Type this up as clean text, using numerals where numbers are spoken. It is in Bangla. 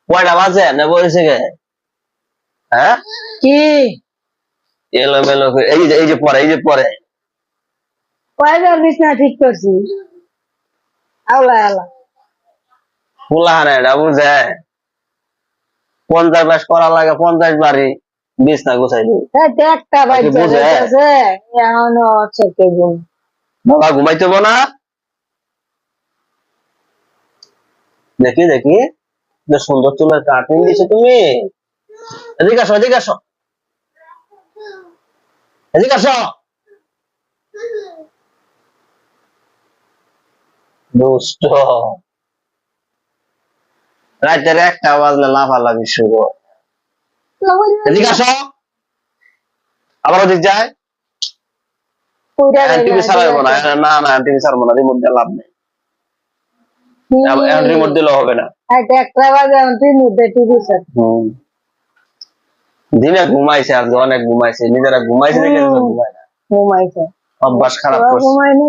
কয়টা বাজে না বলেছে গে? হ্যাঁ কি এলো মেলো এই যে পরে কয়বার বিছনা ঠিক করছি আওলা আলা ফুলাহানে এটা বুঝে 50 বাস করা লাগে 50 বাড়ি বিছনা গুছাই দিই একটা বাচ্চা বুঝে আছে এখনো চোখে ঘুম বাবা ঘুমাইতে না দেখি দেখি যে সুন্দর চুলের কাটিং দিছো তুমি এদিকে আসো এদিকে আসো এদিকে আসো দুষ্ট রাতের 1টা বাজলে লাফালাফি শুরু এদিকে আসো আবার ওদিক যায় টিভি ছাড়াবো না না না টিভি ছাড়বো না রিমোট দিয়ে লাভ নেই রিমোট দিলেও হবে না একটা বাজে রিমোট দিয়ে টিভি স্যার দিনে ঘুমাইছে আজকে অনেক ঘুমাইছে নিজেরা ঘুমাইছে দেখে ঘুমায় না ঘুমাইছে অভ্যাস খারাপ করছে ঘুমাইনি